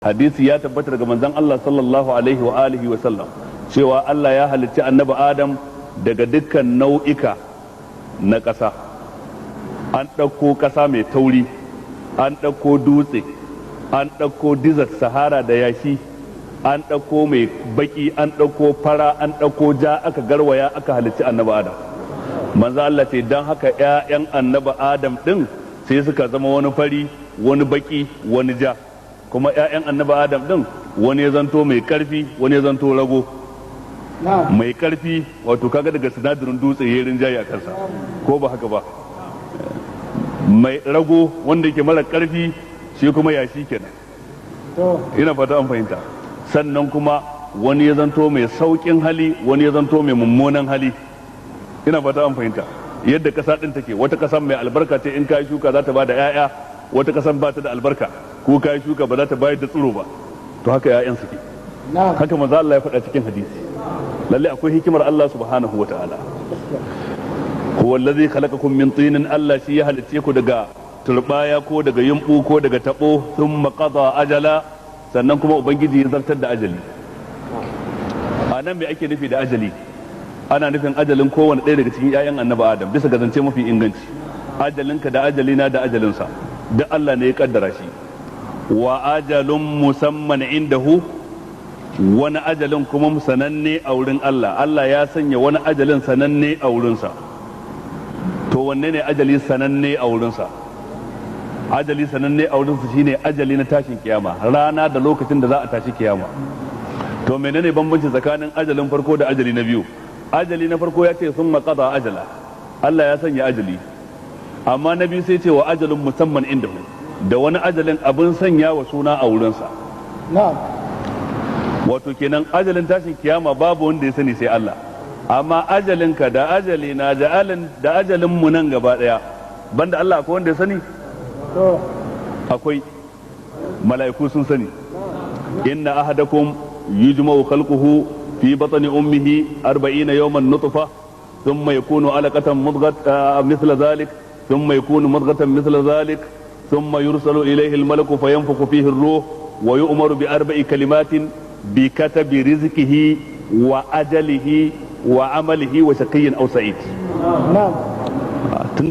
hadisi ya tabbata daga manzon Allah sallallahu alaihi wa alihi wa sallam cewa Allah ya halicci annabi Adam daga dukkan nau'ika na ƙasa. An ɗauko ƙasa mai tauri, an ɗauko dutse, an ɗauko dizar sahara da yashi, an ɗauko mai baki, an ɗauko fara, an ɗauko ja, aka garwaya aka halicci annabi Adam. Manzo Allah ce dan haka ƴaƴan annabi Adam ɗin sai suka zama wani fari, wani baki, wani ja. Kuma ƴaƴan annabi Adam ɗin wani ya zanto mai ƙarfi, wani ya zanto rago. Mai ƙarfi wato kaga daga sinadarin dutse ya rinjaye a kansa, ko ba haka ba. Mai rago wanda yake mara ƙarfi shi kuma yashi kenan. Ina fata an fahimta. Sannan kuma wani ya zanto mai sauƙin hali, wani ya zanto mai mummunan hali. Ina fata an fahimta. Yadda ƙasa ɗin take, wata ƙasa mai albarka ce in ka shuka za ta ba da 'ya'ya, wata ƙasa ba ta da albarka ko ka shuka ba za ta bayar da tsiro ba. To haka 'ya'yan suke. Haka manzo Allah ya faɗa cikin hadisi. Lalle akwai hikimar Allah subhanahu wata'ala. Huwa allazi khalaqakum min tinin, Allah shi ya halicce ku daga turbaya ko daga yumbu ko daga tabo, thumma qada ajala, sannan kuma ubangiji ya zartar da ajali. Anan me ake nufi da ajali? Ana nufin ajalin kowane ɗaya daga cikin 'ya'yan annabi Adam bisa ga zance mafi inganci. Ajalinka da ajalina da ajalinsa duk Allah ne ya kaddara shi. Wa ajalun musamman indahu, wani ajalin kuma sananne a wurin Allah. Allah ya sanya wani ajalin sananne a wurinsa. To wanne ne ajali sananne a wurinsa? Ajali sananne a wurinsa shine ajali na tashin kiyama, rana da lokacin da za a tashi kiyama. To menene bambanci tsakanin ajalin farko da ajali na biyu? Ajali na farko ya ce sun maƙada ajala, Allah ya sanya ajali. Amma na biyu sai ce wa ajalin musamman indahu, da wani ajalin abin sanya wa suna a wurinsa. Wato kenan ajalin tashin kiyama babu wanda ya sani sai Allah. Amma ajalinka da ajalina da ajalin mu nan gaba daya banda Allah akwai wanda ya sani? Akwai. Mala'iku sun sani. Inna ahadakum yujma'u khalquhu fi batni ummihi 40 yawman nutfa thumma yakunu alaqatan mudghatan mithla dhalik thumma yakunu mudghatan mithla dhalik thumma yursalu ilayhi al-malaku fayanfukhu fihi ar-ruh wa yu'maru bi 4 kalimatin bi katabi rizqihi wa ajalihi wa amalihi wa shaqiyyin aw sa'id.